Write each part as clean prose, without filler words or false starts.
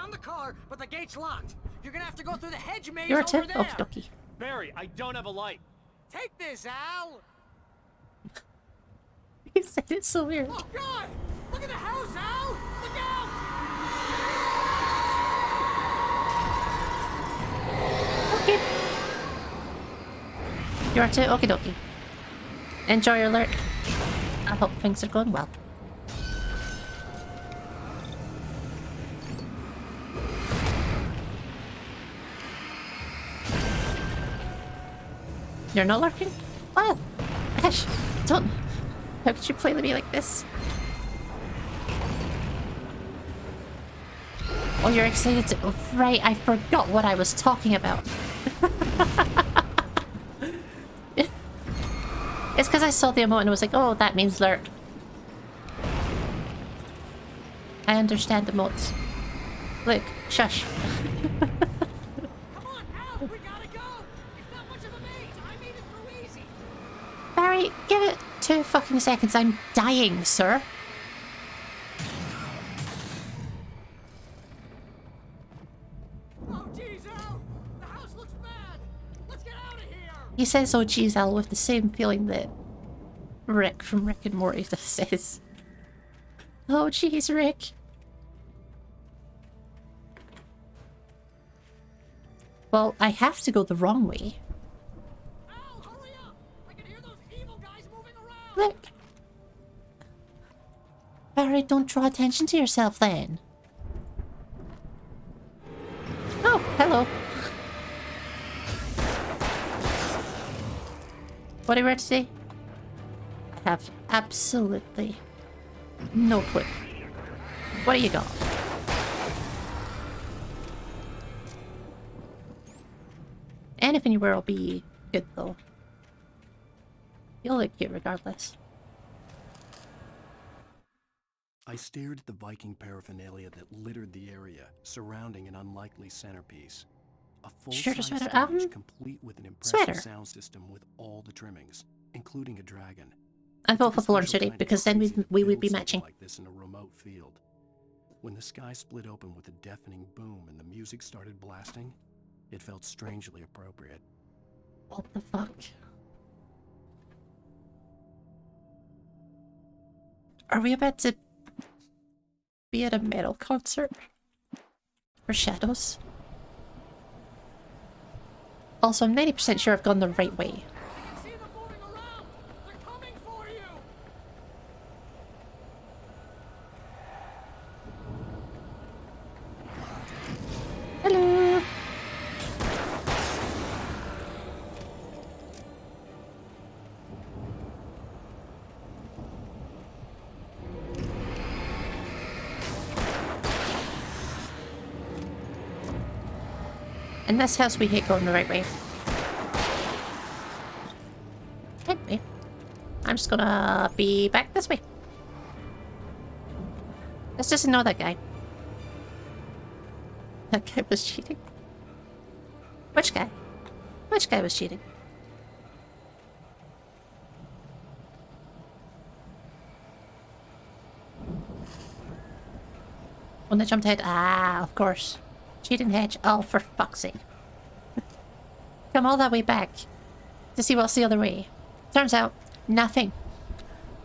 found the car, but the gate's locked. You're gonna have to go through the hedge maze You're over too? there. Okie dokie. Barry, I don't have a light. Take this, Al. He said it so weird. Oh God! Look at the house, Al. Look out! Okay. You're too? Okie dokie. Enjoy your lurk. I hope things are going well. You're not lurking? Well, Ash, don't. How could you play with me like this? Oh, you're excited to... Oh, right, I forgot what I was talking about. It's because I saw the emote and was like, oh, that means lurk. I understand emotes. Look, shush. Come on, Al. We gotta go. It's not much of a maze. I made it through easy. Barry, give it 2 fucking seconds. I'm dying, sir. Oh, geez, Al. The house looks bad. Let's get out of here. He says, oh geez, Al, with the same feeling that Rick from Rick and Morty says. Oh geez, Rick. Well, I have to go the wrong way. Al, hurry up. I can hear those evil guys moving around. Look. Barry, don't draw attention to yourself then. Oh, hello. What are you ready to say? I have absolutely no clue. What do you got? Anything you wear will be good though. You'll look cute regardless. I stared at the Viking paraphernalia that littered the area, surrounding an unlikely centerpiece. A full-size sweater. stage complete with an impressive Sweater. sound system with all the trimmings, including a dragon. I vote for It's a Florida special City kind of because then crazy to we would build be something matching. like this in a remote field. When the sky split open with a deafening boom and the music started blasting, it felt strangely appropriate. What the fuck? Are we about to be at a metal concert? For Shadows? Also, I'm 90% sure I've gone the right way. See them moving around. They're coming for you. Hello! In this house, we hate going the right way. Anyway, I'm just gonna be back this way. Let's just ignore that guy. That guy was cheating. Which guy? Which guy was cheating? One that jumped ahead? Ah, of course. Cheating hedge. Oh, for fuck's sake. Come all that way back to see what's the other way. Turns out, nothing.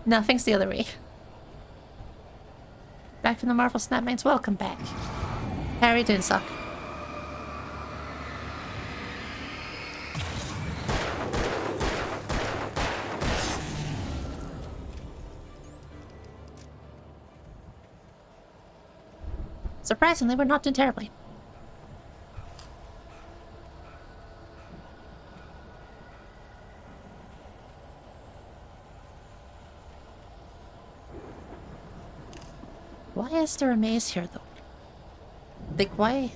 Nothing's the other way. Back from the Marvel Snap Mines. Welcome back. How are you doing, Sock? Surprisingly, we're not doing terribly. Why is there a maze here, though? Like, why?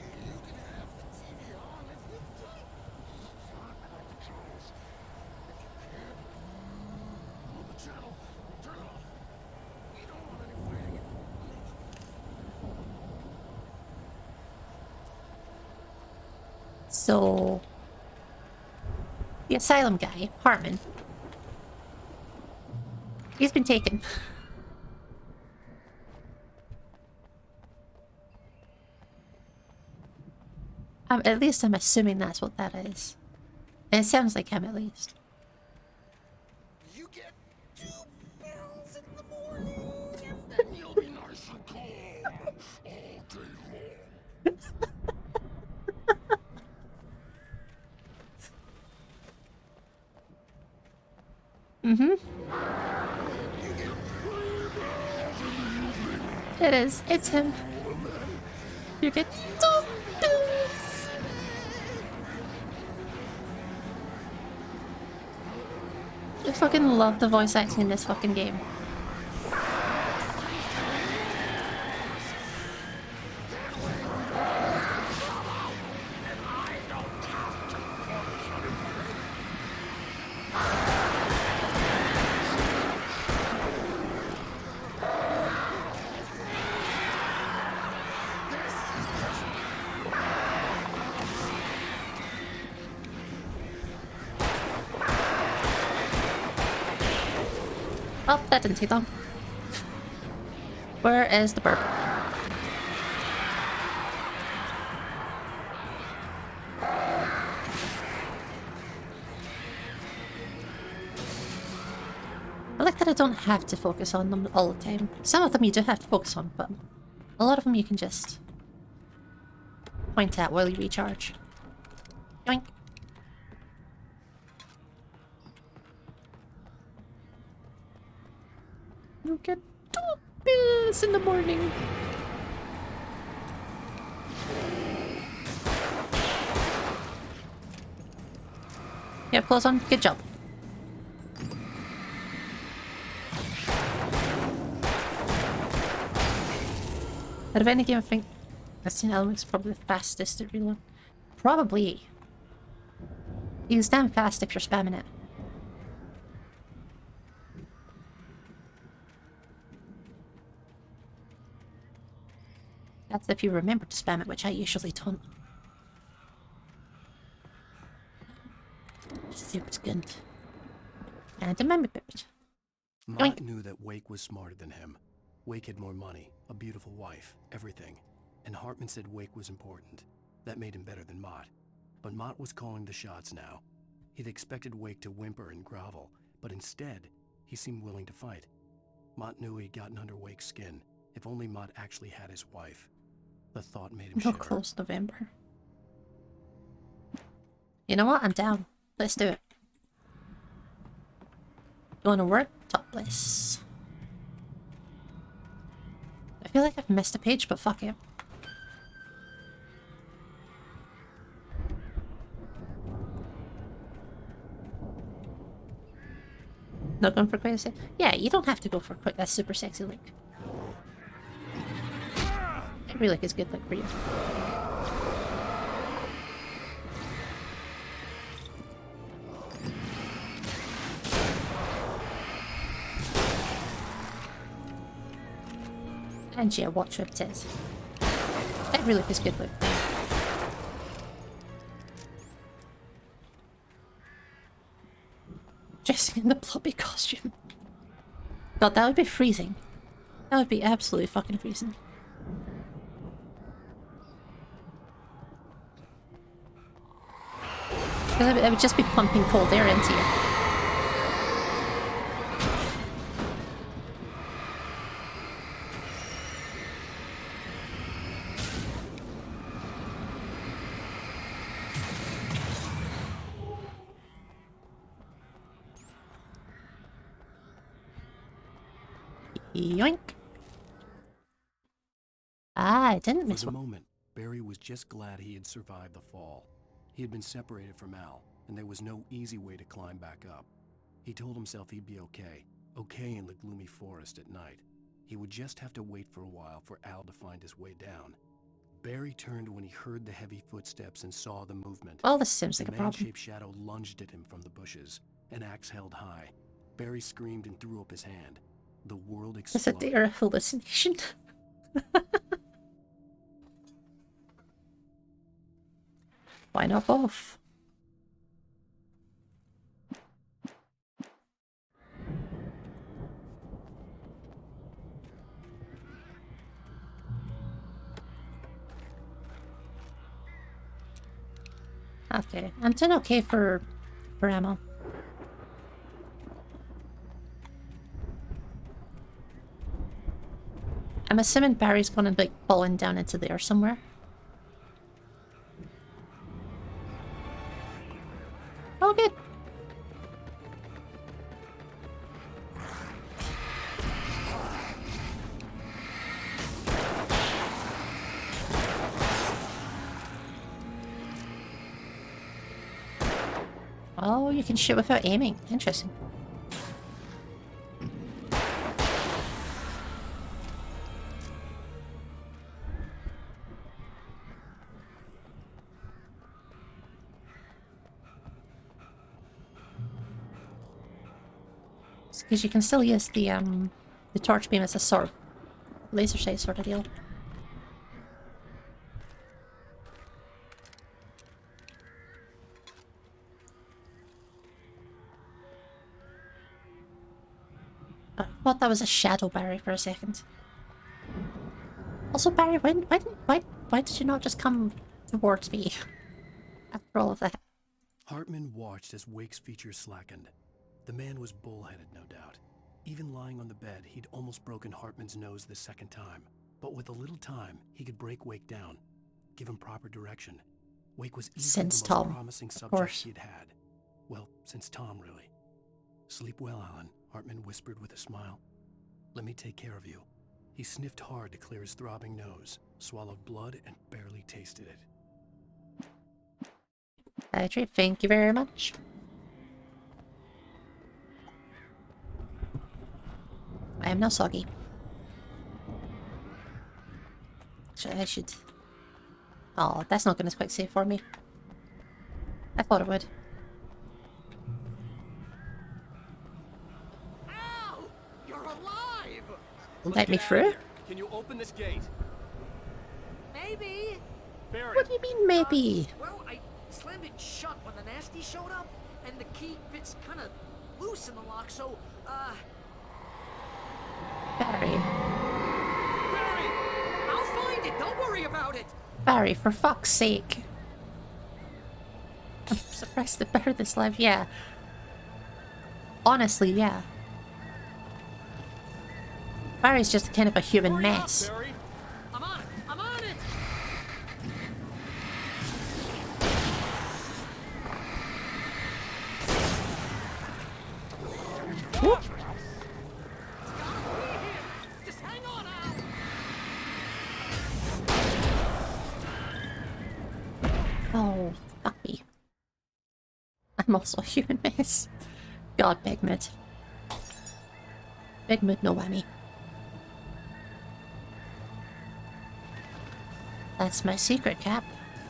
So, the asylum guy, Hartman, he's been taken. At least I'm assuming that's what that is. And it sounds like him at least. You get 2 pills in the morning, and then you'll be nice and calm all day long. It is. It's him. You get 2 pills. I fucking love the voice acting in this fucking game. Oh, that didn't take long. Where is the burp? I like that I don't have to focus on them all the time. Some of them you do have to focus on, but a lot of them you can just point at while you recharge. Yoink. You get 2 pills in the morning. Yeah, close on. Good job. Out of any game, I think Resident Evil is probably the fastest to reload. Probably. It's damn fast if you're spamming it. That's if you remember to spam it, which I usually don't. Super good. And a memory bit. Mott knew that Wake was smarter than him. Wake had more money, a beautiful wife, everything. And Hartman said Wake was important. That made him better than Mott. But Mott was calling the shots now. He'd expected Wake to whimper and grovel, but instead, he seemed willing to fight. Mott knew he'd gotten under Wake's skin. If only Mott actually had his wife. The thought made him No shiver. close November. You know what? I'm down. Let's do it. You wanna work? Topless. I feel like I've missed a page, but fuck it. Not going for quite a Yeah, you don't have to go for quite that super sexy look. Every look is good look for you. And yeah, watch what it says. Every look is good look. Dressing in the blobby costume. God, that would be freezing. That would be absolutely fucking freezing. Because it would just be pumping cold air into you. Yoink. Ah, I didn't miss For the one. moment, Barry was just glad he had survived the fall. He had been separated from Al, and there was no easy way to climb back up. He told himself he'd be okay. Okay in the gloomy forest at night. He would just have to wait for a while for Al to find his way down. Barry turned when he heard the heavy footsteps and saw the movement. Well, this seems like a The problem. man-shaped shadow lunged at him from the bushes, an axe held high. Barry screamed and threw up his hand. The world Is it exploded. the hallucination? Why not both? Okay, I'm doing okay for ammo. I'm assuming Barry's gonna be falling down into there somewhere. Oh, good. Oh, you can shoot without aiming. Interesting. Because you can still use the torch beam as a sort of laser sight sort of deal. I thought that was a shadow Barry for a second. Also, Barry, why did you not just come towards me after all of that? Hartman watched as Wake's features slackened. The man was bullheaded, no doubt. Even lying on the bed, he'd almost broken Hartman's nose the second time. But with a little time, he could break Wake down, give him proper direction. Wake was easily Since the most Tom, promising of subject course. he'd had. Well, since Tom, really. Sleep well, Alan, Hartman whispered with a smile. Let me take care of you. He sniffed hard to clear his throbbing nose, swallowed blood, and barely tasted it. Hydrate, thank you very much. I am now soggy. Actually, I should... Oh, that's not going to quick save for me. I thought it would. Ow! You're alive! Let me Get out of through? here. Can you open this gate? Maybe. Barry. What do you mean, maybe? Well, I slammed it shut when the nasty showed up, and the key fits kind of loose in the lock, so, Barry. Barry! I'll find it, don't worry about it! Barry, for fuck's sake. I'm surprised that Barry this live, yeah. Honestly, yeah. Barry's just kind of a human Hurry mess. up, Barry. I'm on it! I'm on it! Whoop. Just hang on, Al! Oh, fuck me. I'm also a human mess. God, Big Mood. Big Mood, no whammy. That's my secret, Cap.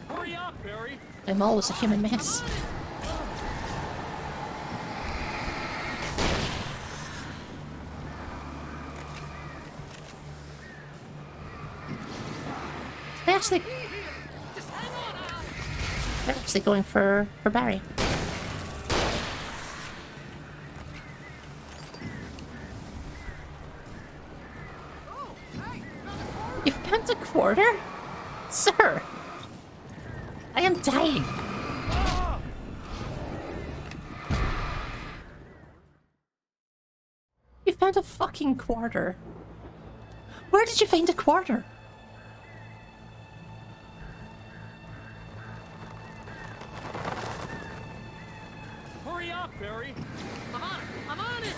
Hurry up, Barry. I'm always a human mess. They're actually, Just hang on, Al! they're actually going for Barry. Oh, hey, found a car. You found a quarter? Sir! I am dying! You found a fucking quarter. Where did you find a quarter? Hurry up, Barry. I'm on it! I'm on it!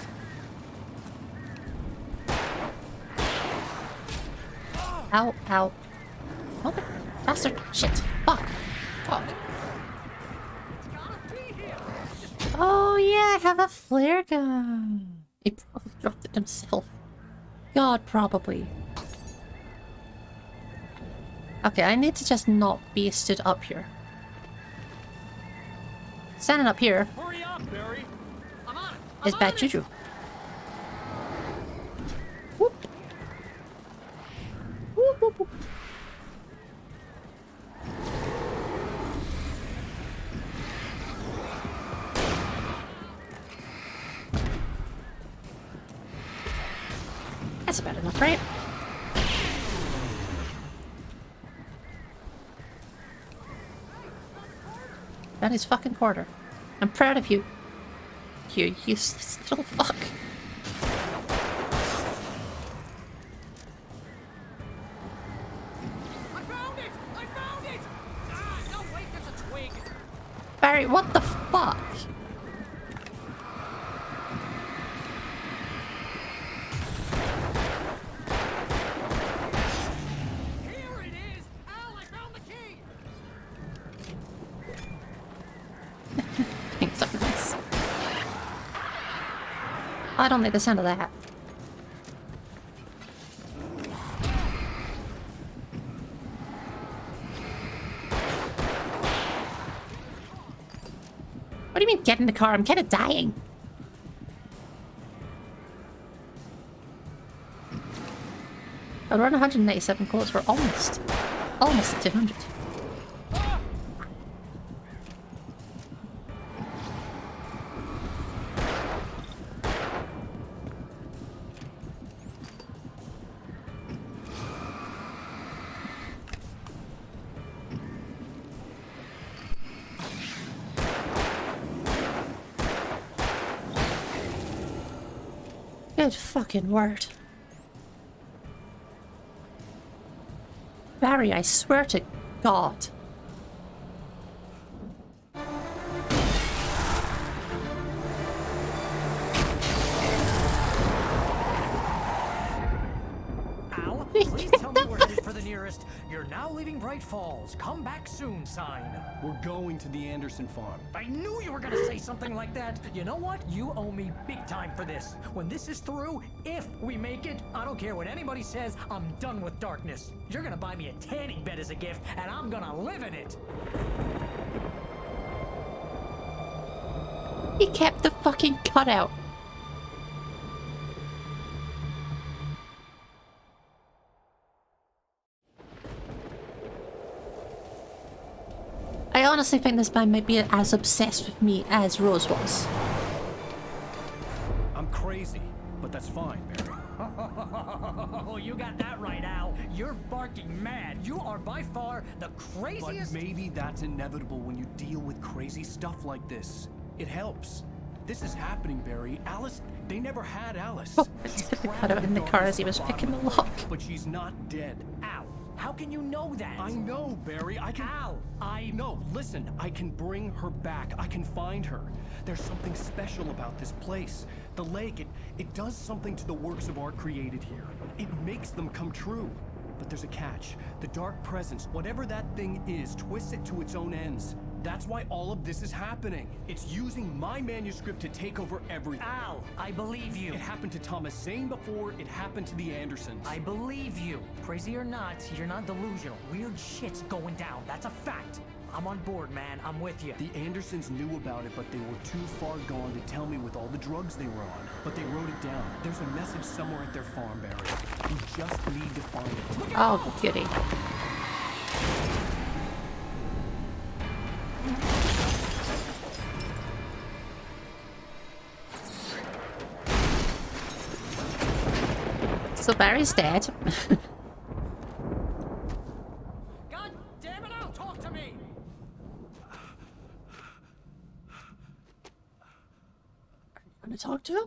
Ow, ow. Oh, bastard. Shit. Fuck. Fuck. It's gotta be here! Oh, yeah, I have a flare gun. He probably dropped it himself. God, probably. Okay, I need to just not be stood up here. Standing up here Hurry up, Barry. I'm on it! is I'm bad on it. juju. Whoop. Whoop, whoop, whoop. That's about enough, right? That is fucking quarter. I'm proud of you. You useless little fuck. I found it! I found it! Ah, no, wait, that's a twig. Barry, what the fuck? Here it is! Al, I found the key! Thanks, nice. I don't like the sound of that. What do you mean get in the car? I'm kind of dying. Around 197 quotes. We're almost at 200. Good fucking word. Barry, I swear to God. Al, please tell me we're headed for the nearest "You're now leaving Bright Falls. Come back soon" sign. We're going to the Anderson farm. I knew you were gonna say something like that. You know what? You owe me big time for this. When this is through, if we make it, I don't care what anybody says, I'm done with darkness. You're gonna buy me a tanning bed as a gift, and I'm gonna live in it. He kept the fucking cutout. I honestly think this man might be as obsessed with me as Rose was. I'm crazy, but that's fine, Barry. Oh, you got that right, Al. You're barking mad. You are by far the But craziest. maybe that's inevitable when you deal with crazy stuff like this. It helps. This is happening, Barry. Alice, they never had Alice. Oh, let's put the cutout in the car as he was picking the lock. But she's not dead. Al, how can you know that? I know, Barry. I can... Al, No, listen. I can bring her back. I can find her. There's something special about this place. The lake, it does something to the works of art created here. It makes them come true. But there's a catch. The dark presence, whatever that thing is, twists it to its own ends. That's why all of this is happening. It's using my manuscript to take over everything. Al, I believe you. It happened to Thomas Zane before, it happened to the Andersons. I believe you. Crazy or not, you're not delusional. Weird shit's going down. That's a fact. I'm on board, man. I'm with you. The Andersons knew about it, but they were too far gone to tell me with all the drugs they were on. But they wrote it down. There's a message somewhere at their farm, Barry. You just need to find it. Oh, goody. So Barry's dead. God damn it, Al, talk to me! Want to talk to him?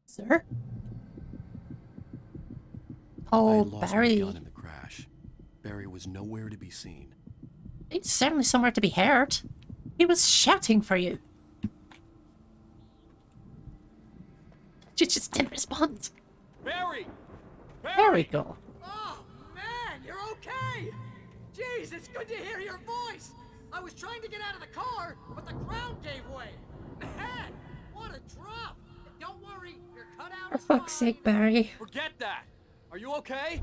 Sir? I Oh, had lost my Barry. gun in the crash. Barry was nowhere to be seen. He's certainly somewhere to be heard. He was shouting for you. You just didn't respond. Barry! There we go. Oh, man, you're okay! Jeez, it's good to hear your voice! I was trying to get out of the car, but the ground gave way. Man, what a drop! Don't worry, your cutout For is fuck's fine. sake, Barry. Forget that! Are you okay?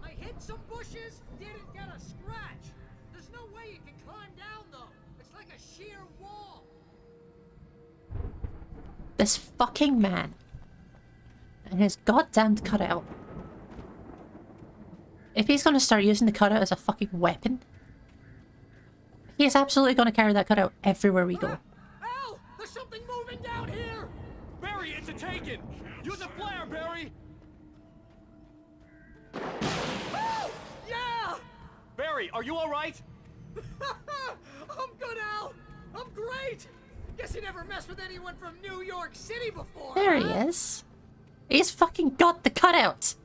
I hit some bushes, didn't get a scratch. There's no way you can climb down, though. It's like a sheer wall. This fucking man. And his goddamn cutout. If he's gonna start using the cutout as a fucking weapon, he is absolutely gonna carry that cutout everywhere we go. Al, there's something moving down here! Barry, it's a taken! Use a flare, Barry! Oh, yeah! Barry, are you alright? I'm good, Al. I'm great! Guess he never messed with anyone from New York City before, There he huh? is. He's fucking got the cutout.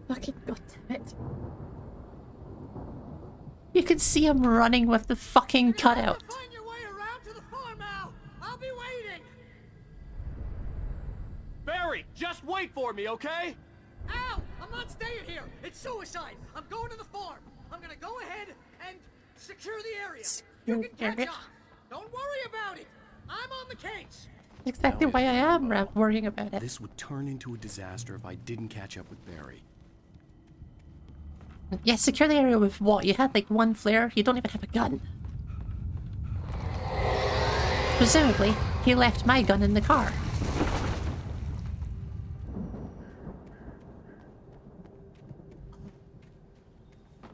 Fucking goddammit. You can see him running with the fucking You're gonna have cutout. to find your way around to the farm, Al. I'll be waiting. Barry, just wait for me, okay? Al, I'm not staying here. It's suicide. I'm going to the farm. I'm gonna go ahead and secure the area. You can catch up. Don't worry about it. I'm on the case. Exactly why I am worrying about it. This would turn into a disaster if I didn't catch up with Barry. Yeah, secure the area with what? You had like one flare, you don't even have a gun. Presumably, he left my gun in the car.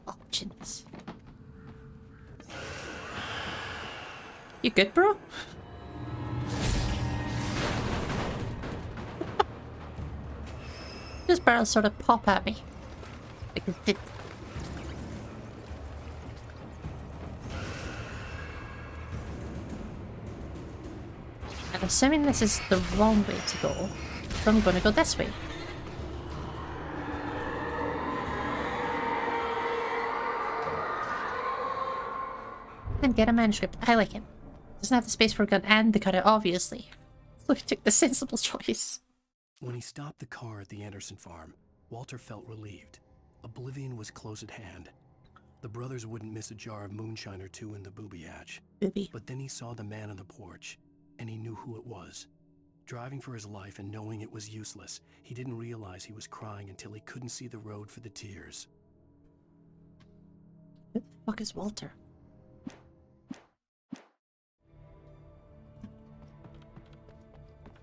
Options. You good, bro? This barrel sort of pop at me. Like it did. I'm assuming this is the wrong way to go, so I'm gonna go this way. And get a manuscript. I like him. Doesn't have the space for a gun and the cutout, obviously. So he took the sensible choice. When he stopped the car at the Anderson farm, Walter felt relieved. Oblivion was close at hand. The brothers wouldn't miss a jar of moonshine or two in the booby hatch. Booby. But then he saw the man on the porch, and he knew who it was. Driving for his life and knowing it was useless, he didn't realize he was crying until he couldn't see the road for the tears. Who the fuck is Walter?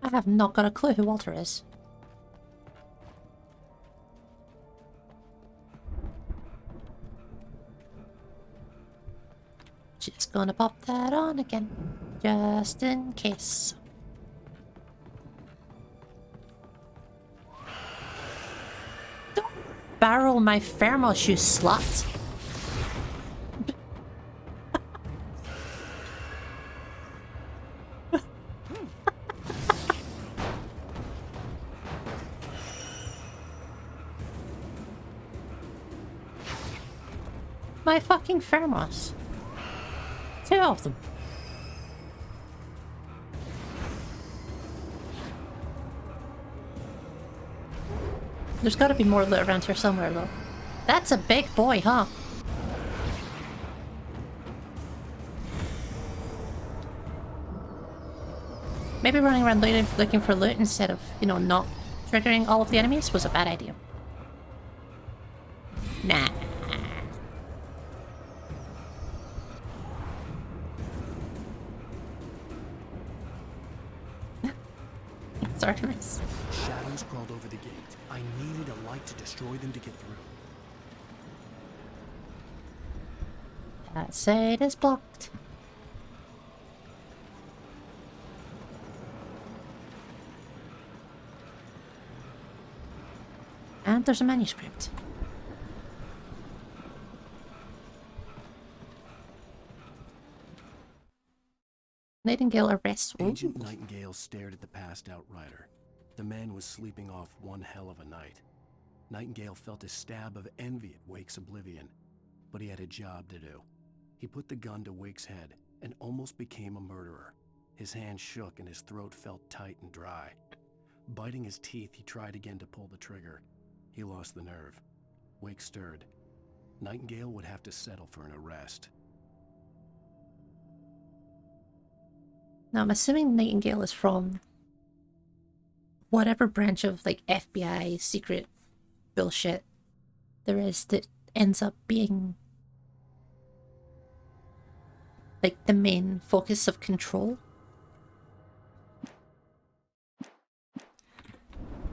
I have not got a clue who Walter is. Just gonna pop that on again, just in case. Don't barrel my thermos, you slut! My fucking thermos. 2 of them. There's gotta be more loot around here somewhere, though. That's a big boy, huh? Maybe running around looking for loot instead of, you know, not triggering all of the enemies was a bad idea. Nah. It's Artemis. Shadows crawled over the gate. I needed a light to destroy them to get through. That side is blocked. And there's a manuscript. Nightingale arrests. Agent Nightingale stared at the passed-out rider. The man was sleeping off one hell of a night. Nightingale felt a stab of envy at Wake's oblivion, but he had a job to do. He put the gun to Wake's head and almost became a murderer. His hand shook and his throat felt tight and dry. Biting his teeth, he tried again to pull the trigger. He lost the nerve. Wake stirred. Nightingale would have to settle for an arrest. Now, I'm assuming Nightingale is from whatever branch of, like, FBI secret bullshit there is that ends up being, like, the main focus of Control.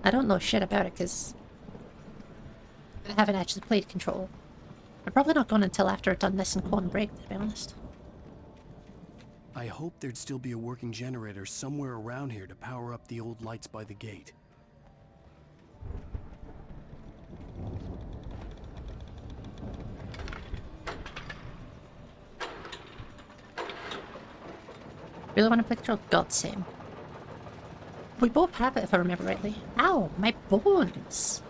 I don't know shit about it, because I haven't actually played Control. I'm probably not going until after I've done this and Quantum Break, to be honest. I hoped there'd still be a working generator somewhere around here to power up the old lights by the gate. Really want to picture God Sim. We both have it if I remember rightly. Ow, my bones!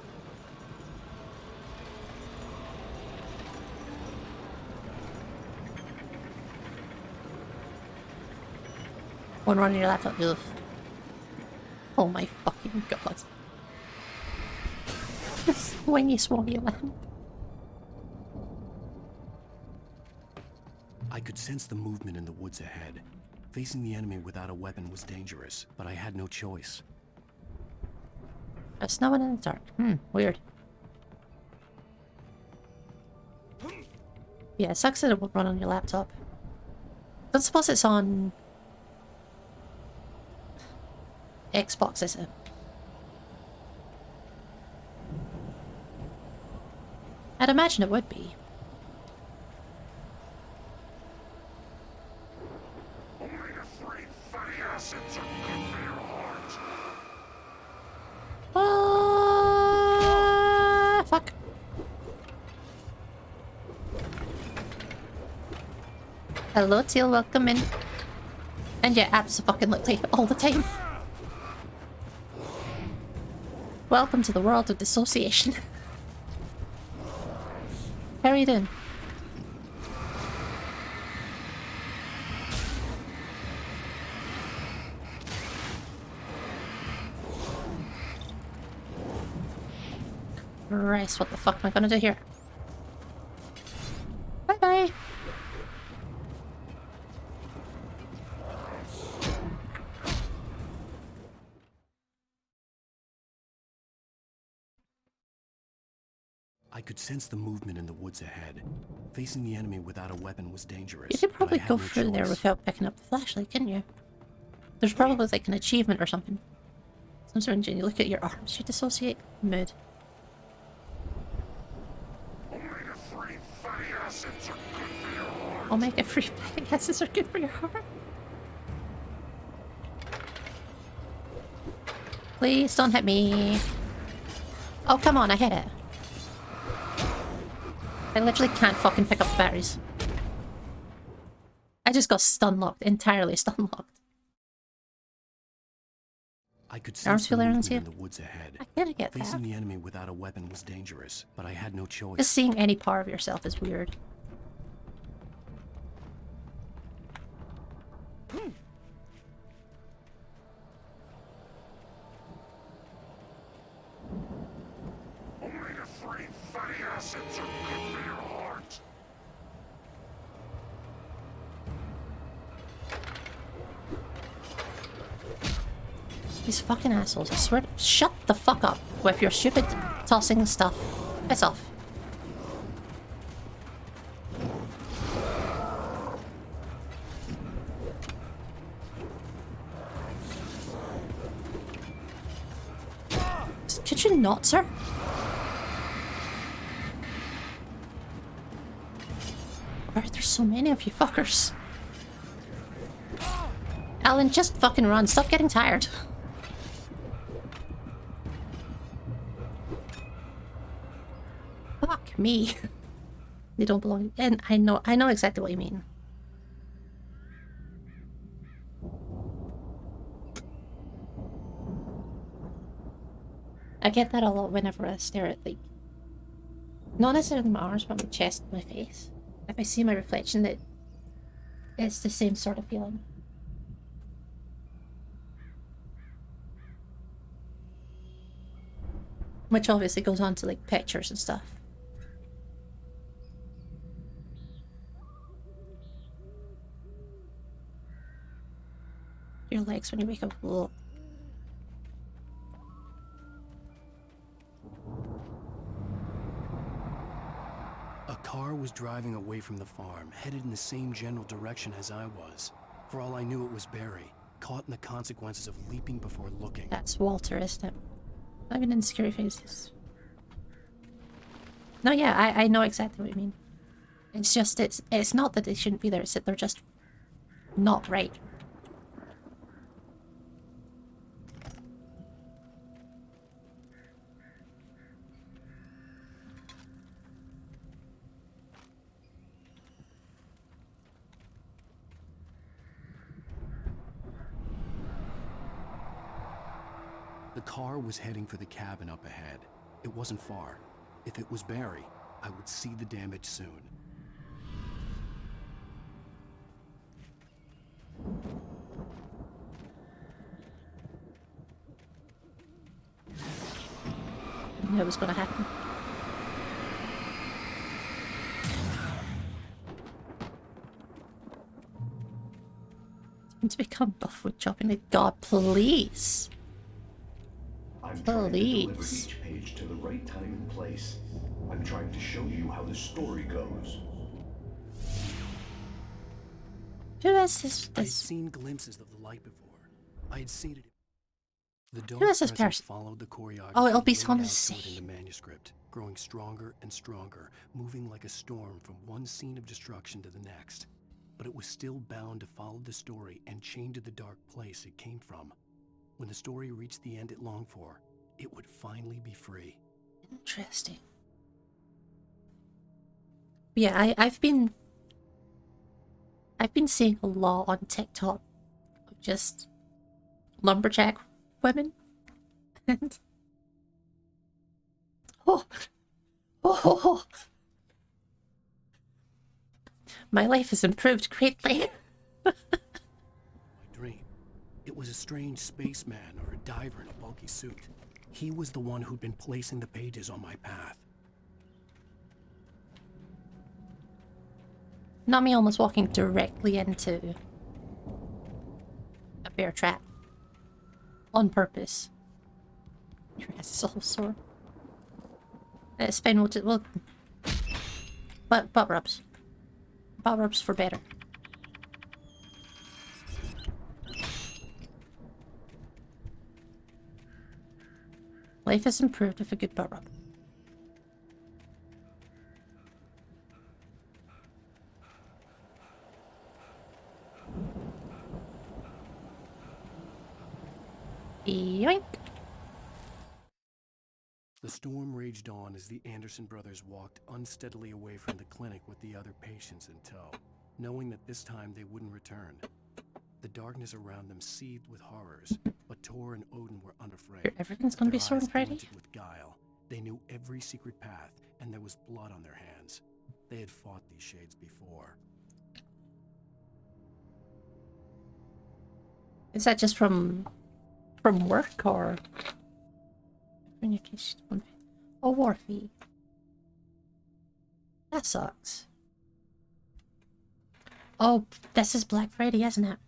One run on your laptop. Ugh. Oh my fucking god. Swingy swoggy lamp. I could sense the movement in the woods ahead. Facing the enemy without a weapon was dangerous, but I had no choice. There's no one in the dark. Weird. Yeah, it sucks that it won't run on your laptop. Don't suppose it's on Xbox, is it? I'd imagine it would be. Fuck. Hello, Teal, welcome in. And yeah, abso-fucking-lutely, all the time. Welcome to the world of dissociation. How are you doing? Christ, what the fuck am I gonna do here? Bye-bye! I could sense the movement in the woods ahead. Facing the enemy without a weapon was dangerous. You could probably but I had go no through there choice. without picking up the flashlight, couldn't you? There's probably like an achievement or something. Some sort of you look at your arms, you dissociate. Mood. Omega free fatty acids are good for your heart. Please don't hit me. Oh, come on, I hit it. I literally can't fucking pick up the batteries. I just got stun locked, entirely stun locked. I could Arms sense the feel around movement here? in the woods ahead. I kinda get Facing that. the enemy without a weapon was dangerous, but I had no choice. Just seeing any part of yourself is weird. These fucking assholes, I swear. Shut the fuck up with your stupid tossing stuff. Piss off. Could you not, sir? Why are there so many of you fuckers? Alan, just fucking run. Stop getting tired. Fuck me. They don't belong. And I know exactly what you mean. I get that a lot whenever I stare at, like, not necessarily my arms, but my chest, my face. If I see my reflection, that it's the same sort of feeling. Which obviously goes on to, like, pictures and stuff. Your legs when you wake up. Ugh. A car was driving away from the farm, headed in the same general direction as I was. For all I knew, it was Barry, caught in the consequences of leaping before looking. That's Walter, isn't it? Not even in scary faces. No, yeah, I know exactly what you mean. It's just, it's not that they shouldn't be there, it's that they're just not right. The car was heading for the cabin up ahead. It wasn't far. If it was Barry, I would see the damage soon. I knew it was going to happen. To become buff with chopping it. God, please. I'm trying to deliver Please. each page to the right time and place. I'm trying to show you how the story goes. Who has this? I'd seen glimpses of the light before. I had seen it. The dark Who is this presence person? followed the choreography. Oh, it'll be laid someone out to for it see. in the manuscript, growing stronger and stronger, moving like a storm from one scene of destruction to the next. But it was still bound to follow the story and chained to the dark place it came from. When the story reached the end it longed for, it would finally be free. Interesting. Yeah, I've been seeing a lot on TikTok of just lumberjack women. And oh. My life has improved greatly. My dream. It was a strange spaceman or a diver in a bulky suit. He was the one who'd been placing the pages on my path. Not me almost walking directly into a bear trap. On purpose. Your ass is all sore. It's fine, we'll butt rubs. Butt rubs for better. Life is improved with a good butt rub. Yoink! The storm raged on as the Anderson brothers walked unsteadily away from the clinic with the other patients in tow, knowing that this time they wouldn't return. The darkness around them seethed with horrors, but Tor and Odin were unafraid. Everything's gonna be Their sword eyes and Freddy? glinted with guile. They knew every secret path, and there was blood on their hands. They had fought these shades before. Is that just from work or communication? Oh, war fee. That sucks. Oh, this is Black Friday, isn't it?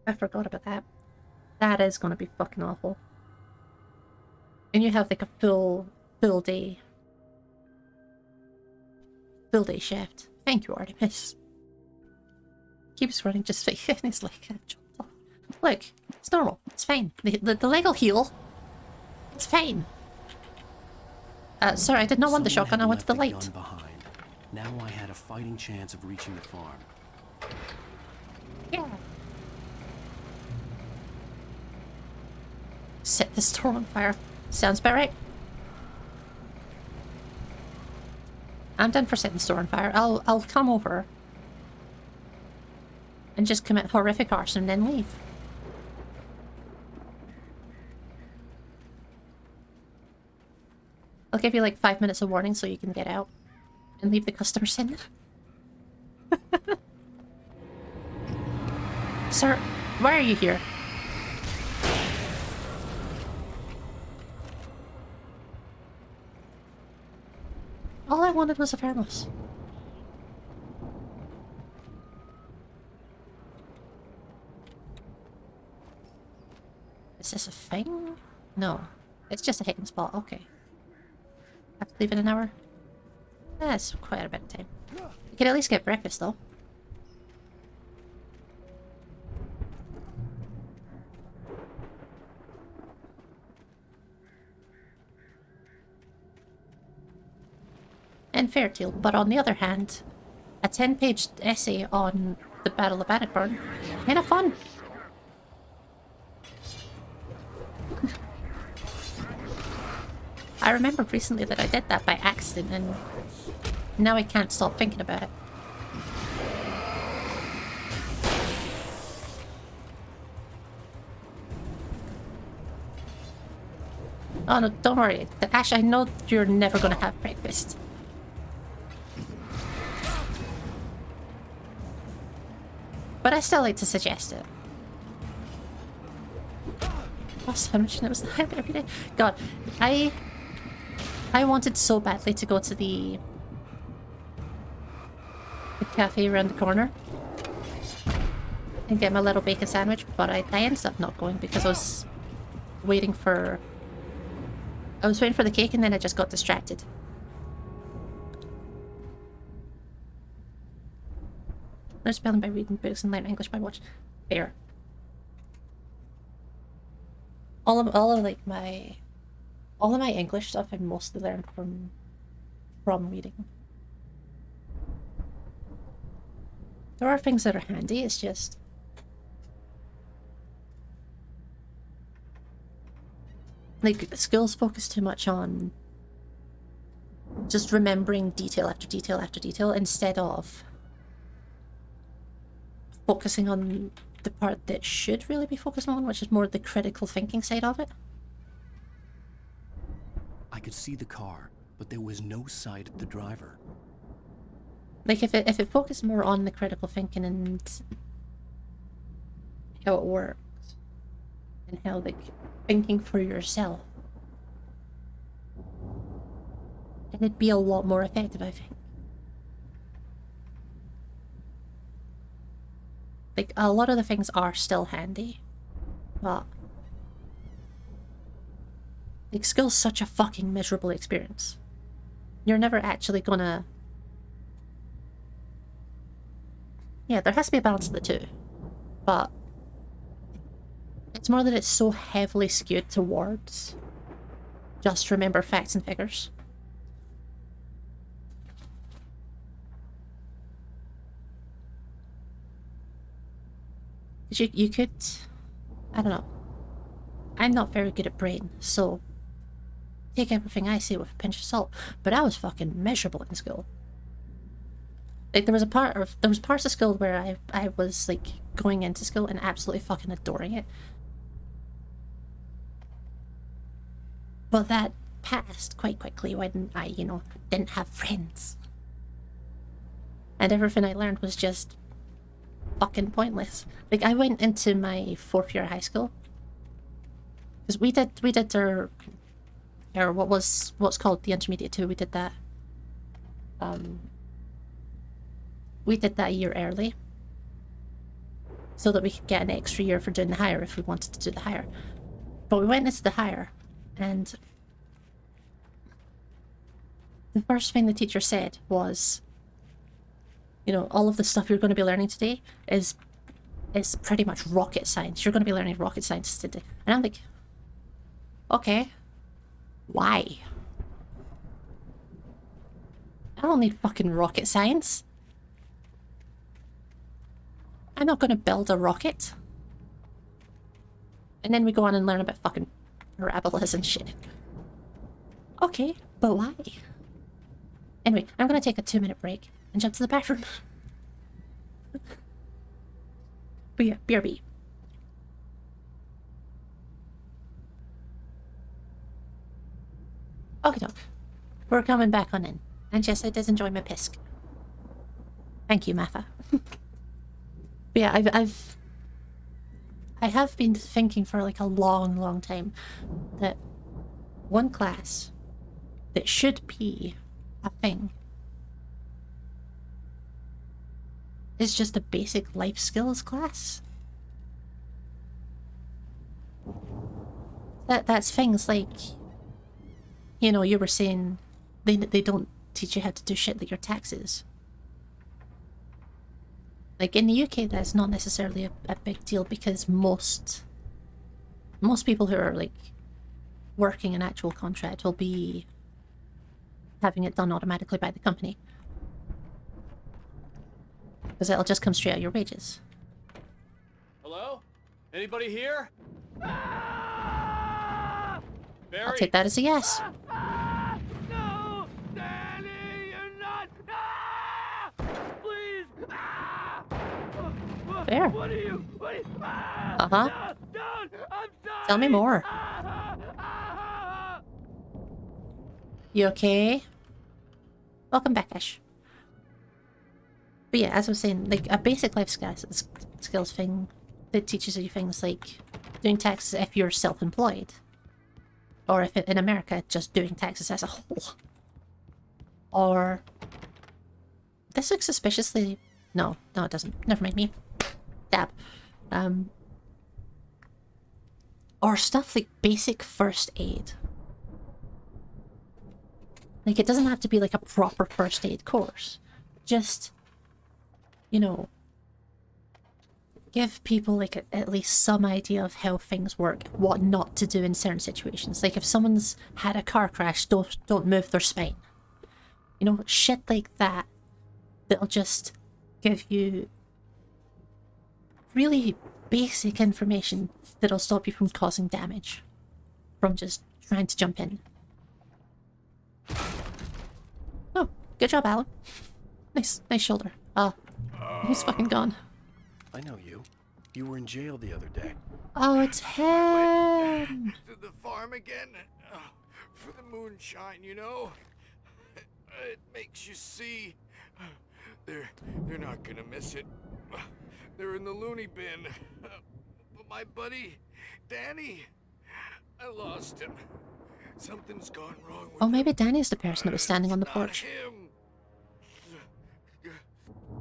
I forgot about that. That is gonna be fucking awful. And you have like a full day shift. Thank you, Artemis. Keeps running just like and it's like jumped off. Look, it's normal. It's fine. The leg will heal. It's fine. Sorry, I did not want the Someone shotgun. had I wanted left the gun light. behind. Now I had a fighting chance of reaching the farm. Yeah. Set the store on fire. Sounds about right. I'm done for setting the store on fire. I'll come over and just commit horrific arson and then leave. I'll give you like 5 minutes of warning so you can get out and leave the customers in. Sir, why are you here? All I wanted was a thermos. Is this a thing? No. It's just a hidden spot. Okay. Have to leave in an hour? That's quite a bit of time. You can at least get breakfast though. And Fairtail, but on the other hand, a 10-page essay on the Battle of Bannockburn, kind of fun. I remembered recently that I did that by accident, and now I can't stop thinking about it. Oh no, don't worry. Ash, I know you're never gonna have breakfast. But I still like to suggest it. Oh, sandwich and it was that every day. God, I wanted so badly to go to the cafe around the corner and get my little bacon sandwich, but I ended up not going because I was waiting for the cake and then I just got distracted. Learn spelling by reading books and learn English by watching. Fair. All of my English stuff I mostly learned from reading. There are things that are handy, it's just like skills focus too much on just remembering detail after detail after detail instead of focusing on the part that should really be focused on, which is more the critical thinking side of it. I could see the car, but there was no sight of the driver. Like if it focused more on the critical thinking and how it works and how like thinking for yourself, it'd be a lot more effective, I think. Like a lot of the things are still handy, but like school's such a fucking miserable experience. You're never actually gonna... Yeah, there has to be a balance of the two, but it's more that it's so heavily skewed towards just remember facts and figures. You could... I don't know. I'm not very good at brain, so take everything I say with a pinch of salt, but I was fucking miserable in school. Like there was parts of school where I was like going into school and absolutely fucking adoring it. But that passed quite quickly when I, you know, didn't have friends. And everything I learned was just fucking pointless. Like I went into my 4th year of high school because we did our what's called the intermediate 2. We did that. We did that a year early so that we could get an extra year for doing the higher if we wanted to do the higher. But we went into the higher, and the first thing the teacher said was, you know, all of the stuff you're going to be learning today is pretty much rocket science. You're going to be learning rocket science today. And I'm like, okay, why? I don't need fucking rocket science. I'm not going to build a rocket. And then we go on and learn about fucking parabolas and shit. Okay, but why? Anyway, I'm going to take a 2-minute break and jump to the bathroom. But yeah, BRB. Okay, doc. We're coming back on in. And yes, I did enjoy my pisk. Thank you, Matha. But yeah, I have been thinking for like a long time that one class that should be a thing is just a basic life skills class. That's things like, you know, you were saying they don't teach you how to do shit like your taxes. Like in the UK, that's not necessarily a big deal because most people who are like working an actual contract will be having it done automatically by the company. Because it'll just come straight out of your wages. Hello? Anybody here? Barry? I'll take that as a yes. No! Danny, you're not! Please! Fair. What are you? Uh-huh. Don't! I'm sorry! Tell me more. You okay? Welcome back, Ash. But yeah, as I was saying, like a basic life skills thing that teaches you things like doing taxes if you're self-employed. Or if in America, just doing taxes as a whole. Or... This looks suspiciously... No, it doesn't. Never mind me. Dab. Or stuff like basic first aid. Like, it doesn't have to be like a proper first aid course. Just, you know, give people like at least some idea of how things work, what not to do in certain situations. Like if someone's had a car crash, don't move their spine. You know, shit like that. That'll just give you really basic information that'll stop you from causing damage. From just trying to jump in. Oh, good job, Alan. Nice shoulder. He's fucking gone. I know you. You were in jail the other day. Oh, it's him! To the farm again? For the moonshine, you know? It makes you see. They're not gonna miss it. They're in the loony bin. But my buddy, Danny, I lost him. Something's gone wrong with Oh, maybe him. Danny's the person that was standing on the It's porch. not him.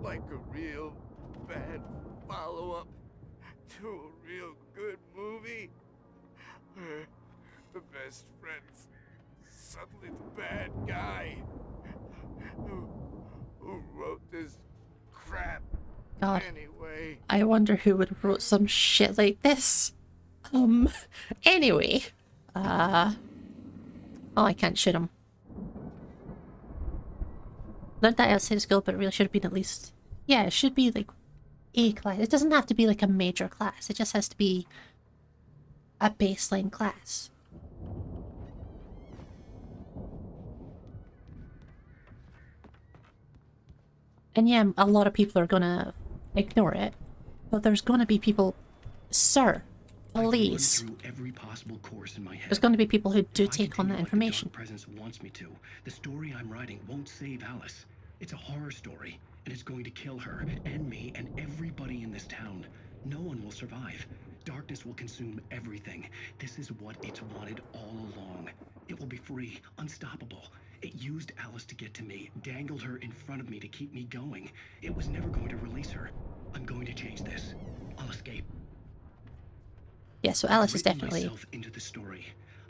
Like a real bad follow-up to a real good movie. Where the best friend's suddenly the bad guy. Who wrote this crap God. anyway? I wonder who would have wrote some shit like this. Anyway. Oh, I can't shoot him. Learned that outside school, but it really should have been at least... Yeah, it should be like a class. It doesn't have to be like a major class. It just has to be a baseline class. And yeah, a lot of people are gonna ignore it, but there's gonna be people, sir, please. I've run through every possible course in my head. There's gonna be people who do If I take on that continue like the information. Dark Presence wants me to, the story I'm writing won't save Alice. It's a horror story, and it's going to kill her, and me, and everybody in this town. No one will survive. Darkness will consume everything. This is what it's wanted all along. It will be free, unstoppable. It used Alice to get to me, dangled her in front of me to keep me going. It was never going to release her. I'm going to change this. I'll escape. Yeah, so Alice is I've written definitely... myself into the story.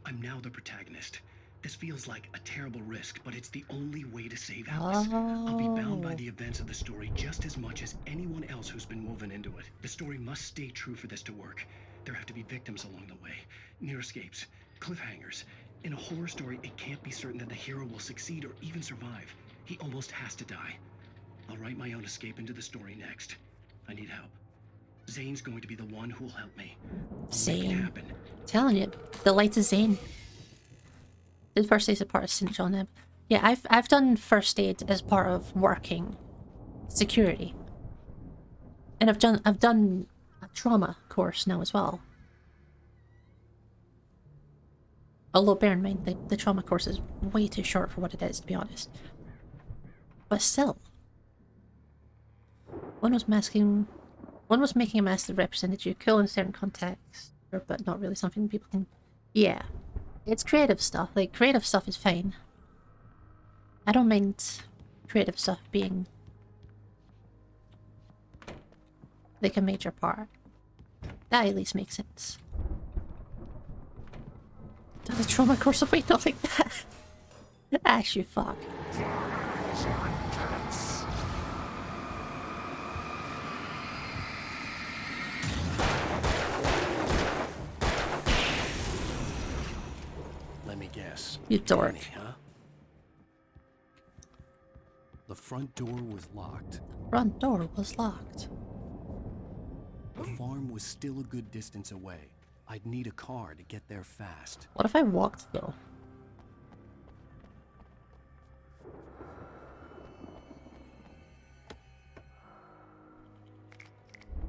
I'm now the protagonist. This feels like a terrible risk, but it's the only way to save Alice. I'll be bound by the events of the story just as much as anyone else who's been woven into it. The story must stay true for this to work. There have to be victims along the way, near escapes, cliffhangers. In a horror story, it can't be certain that the hero will succeed or even survive. He almost has to die. I'll write my own escape into the story next. I need help. Zane's going to be the one who'll help me. I'll make it Zane. happen. Telling you, the light is Zane. Did first aid as part of St. John Ebb. Yeah, I've done first aid as part of working security. And I've done a trauma course now as well. Although bear in mind the trauma course is way too short for what it is, to be honest. But still. One was making a mask that represented you, cool in certain contexts, but not really something people can... Yeah. It's creative stuff. Like, creative stuff is fine. I don't mind creative stuff being like a major part. That at least makes sense. Done the trauma course of wait, not like that. Ash, you fuck. Let me guess. You dork. Danny, huh? The front door was locked. Front door was locked. The farm was still a good distance away. I'd need a car to get there fast. What if I walked though?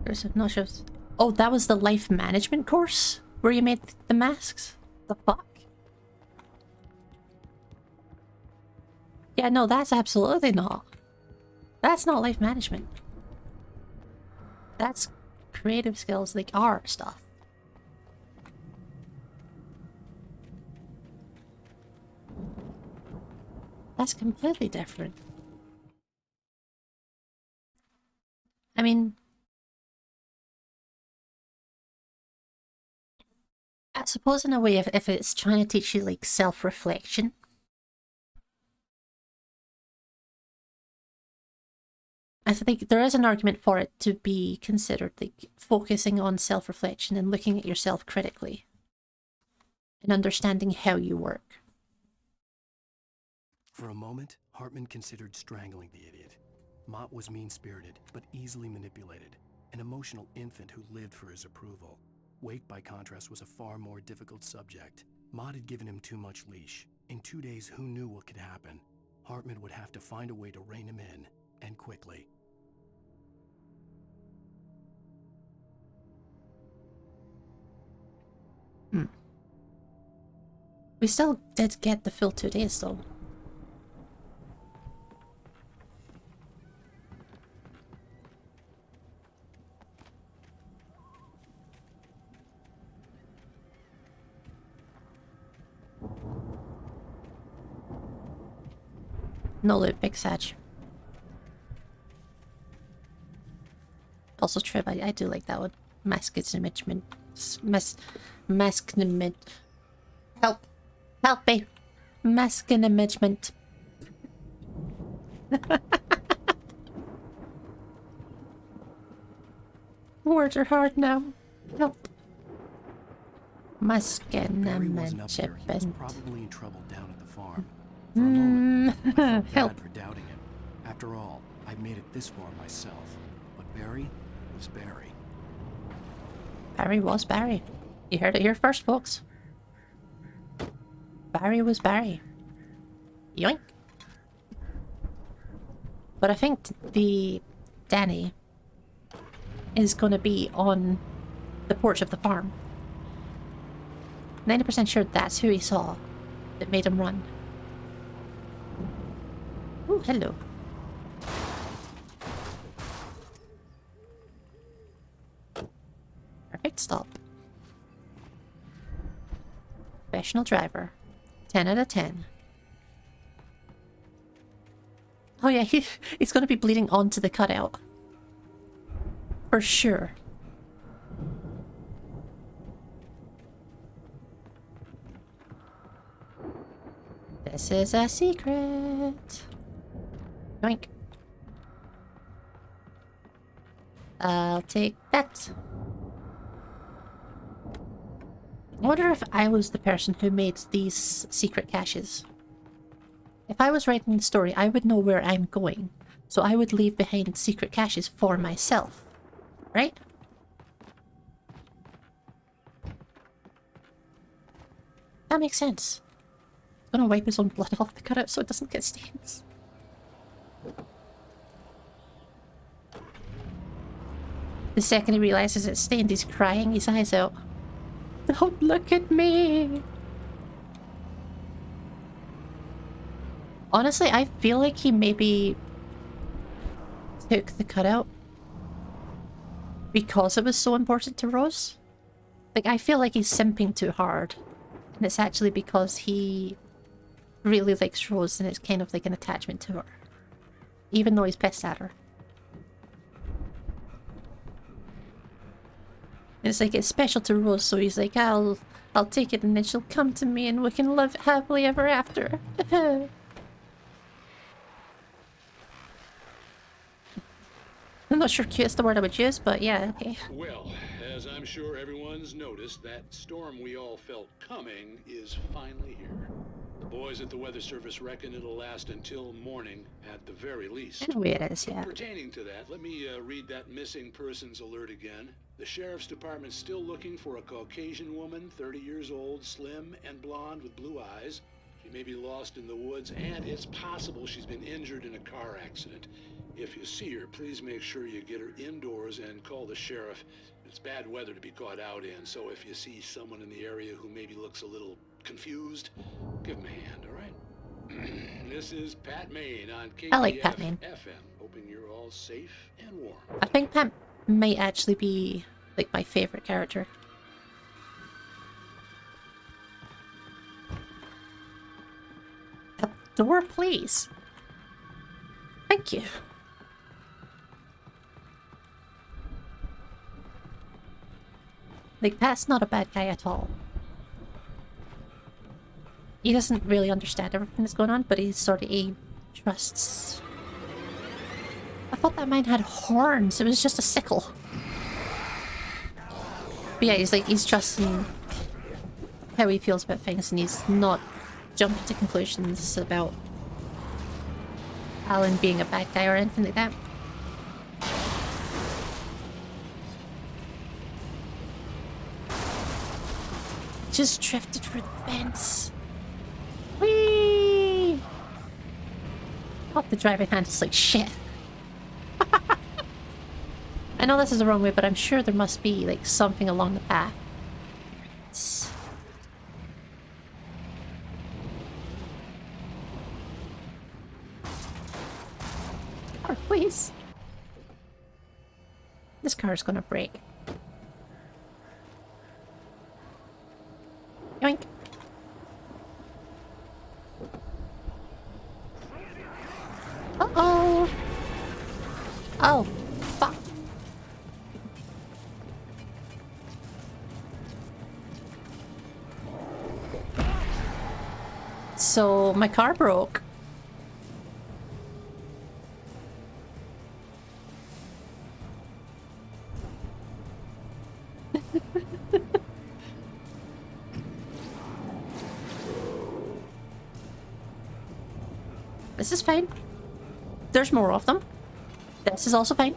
There's no shows. Oh, that was the life management course where you made the masks? The fuck? Yeah, no, that's absolutely not. That's not life management. That's creative skills, like art stuff. That's completely different. I mean, I suppose in a way, if it's trying to teach you like self-reflection, I think there is an argument for it to be considered like focusing on self-reflection and looking at yourself critically and understanding how you work. For a moment, Hartman considered strangling the idiot. Mott was mean-spirited, but easily manipulated, an emotional infant who lived for his approval. Wake, by contrast, was a far more difficult subject. Mott had given him too much leash. In 2 days, who knew what could happen? Hartman would have to find a way to rein him in, and quickly. We still did get the full 2 days though. No loot, big Sag. Also true, I do like that one. Masculinization. Masculinization. Help. Help me. Masculinization. Words are hard now. Help. Barry wasn't up here. He was Masculinization. probably in trouble down at the farm. For a moment, I felt Help. bad for doubting him. After all, I'd made it this far myself. But Barry was Barry. Barry was Barry. You heard it here first, folks. Barry was Barry. Yoink. But I think the Danny is going to be on the porch of the farm. 90% sure that's who he saw that made him run. Ooh, hello. Perfect stop. Professional driver. 10 out of 10. Oh yeah, he's going to be bleeding onto the cutout. For sure. This is a secret. Yoink. I'll take that. I wonder if I was the person who made these secret caches. If I was writing the story, I would know where I'm going. So I would leave behind secret caches for myself. Right? That makes sense. He's gonna wipe his own blood off the cutout so it doesn't get stains. The second he realizes it's stained, he's crying his eyes out. Don't look at me! Honestly, I feel like he maybe took the cutout because it was so important to Rose. Like, I feel like he's simping too hard. And it's actually because he really likes Rose and it's kind of like an attachment to her. Even though he's pissed at her. It's like, it's special to Rose, so he's like, I'll take it and then she'll come to me and we can live happily ever after. I'm not sure cute is the word I would use, but yeah, okay. Well, as I'm sure everyone's noticed, that storm we all felt coming is finally here. The boys at the Weather Service reckon it'll last until morning at the very least. In a way it is, yeah. Pertaining to that, let me read that missing persons alert again. The Sheriff's Department's still looking for a Caucasian woman, 30 years old, slim and blonde with blue eyes. She may be lost in the woods, and it's possible she's been injured in a car accident. If you see her, please make sure you get her indoors and call the sheriff. It's bad weather to be caught out in, so if you see someone in the area who maybe looks a little confused, give them a hand, all right? This is Pat Maine on KPF I like Pat Maine. FM. Hoping you're all safe and warm. I think Pat might actually be, like, my favorite character. A door, please. Thank you. Like, Pat's not a bad guy at all. He doesn't really understand everything that's going on, but he trusts. I thought that mine had horns. It was just a sickle. But yeah, he's trusting how he feels about things, and he's not jumping to conclusions about Alan being a bad guy or anything like that. Just drifted through the fence. Whee! Oh, the driving hand is like shit. I know this is the wrong way, but I'm sure there must be like something along the path. Car, please. This car is gonna break. Yoink. Uh-oh. Oh, fuck. So, my car broke. This is fine. There's more of them. This is also fine.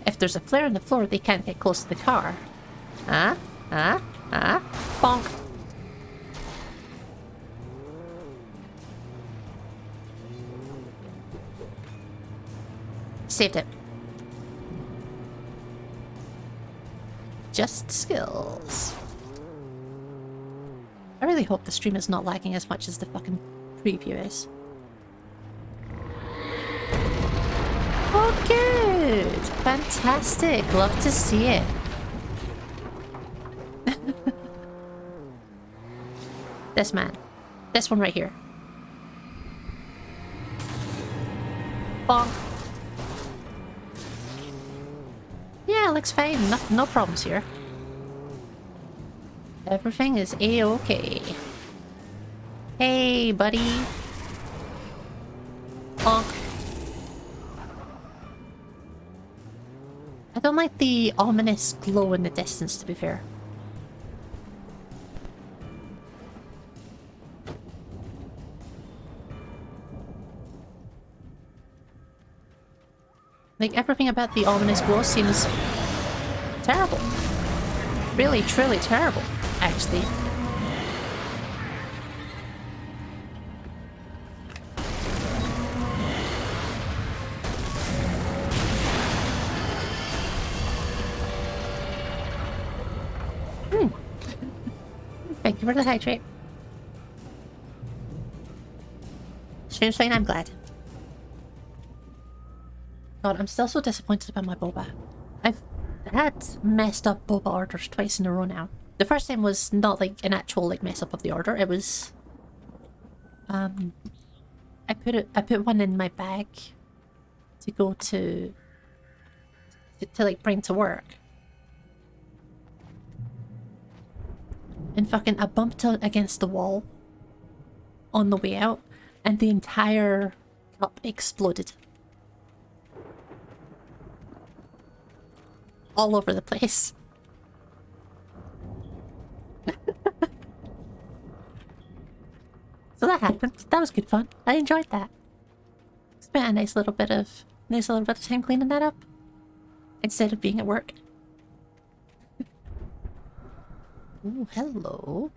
If there's a flare on the floor, they can't get close to the car. Bonk. Saved it. Just skills. I really hope the stream is not lagging as much as the fucking preview is. Oh, good! Fantastic! Love to see it. This man. This one right here. Bonk. Yeah, looks fine. No problems here. Everything is a-okay. Hey, buddy. Bonk. I don't like the ominous glow in the distance, to be fair. Like, everything about the ominous glow seems terrible. Really, truly terrible, actually. Thank you for the hydrate. Stream's fine, I'm glad. God, I'm still so disappointed about my boba. I've had messed up boba orders twice in a row now. The first time was not like an actual like mess up of the order. It was I put one in my bag to go to like bring to work. And fucking I bumped against the wall on the way out and the entire cup exploded. All over the place. So that happened. That was good fun. I enjoyed that. Spent a nice little bit of time cleaning that up. Instead of being at work. Ooh, hello.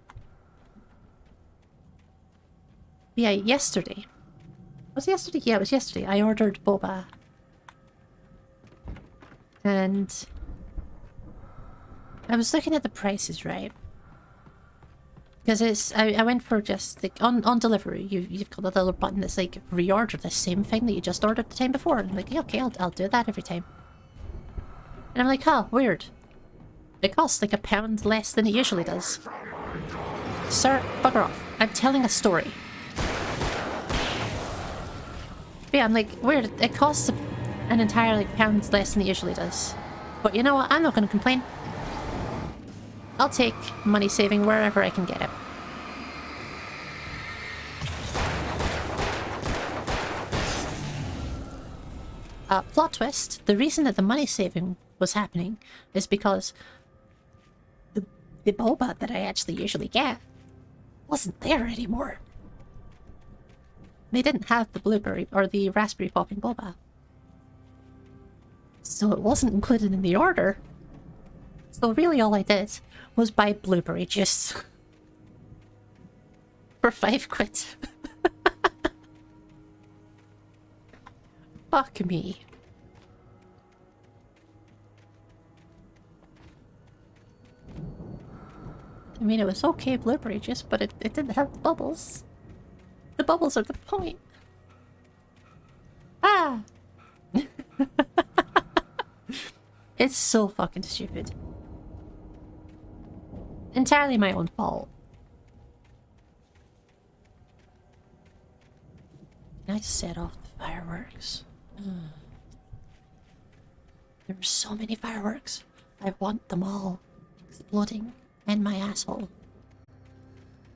Yeah, yesterday. Was it yesterday? Yeah, it was yesterday. I ordered boba. And I was looking at the prices, right? Because I went for just, like, on delivery, you've got that little button that's like, reorder the same thing that you just ordered the time before. And I'm like, yeah, okay, I'll do that every time. And I'm like, huh, weird. It costs like £1 less than it usually does. Sir, bugger off. I'm telling a story. But yeah, I'm like, weird. It costs an entire like £1 less than it usually does. But you know what? I'm not going to complain. I'll take money saving wherever I can get it. Plot twist. The reason that the money saving was happening is because the boba that I actually usually get wasn't there anymore. They didn't have the blueberry or the raspberry popping boba. So it wasn't included in the order. So really all I did was buy blueberry juice. For £5. Fuck me. I mean, it was okay blueberry juice, but it didn't have the bubbles. The bubbles are the point. Ah! It's so fucking stupid. Entirely my own fault. Can I set off the fireworks? There are so many fireworks. I want them all exploding in my asshole.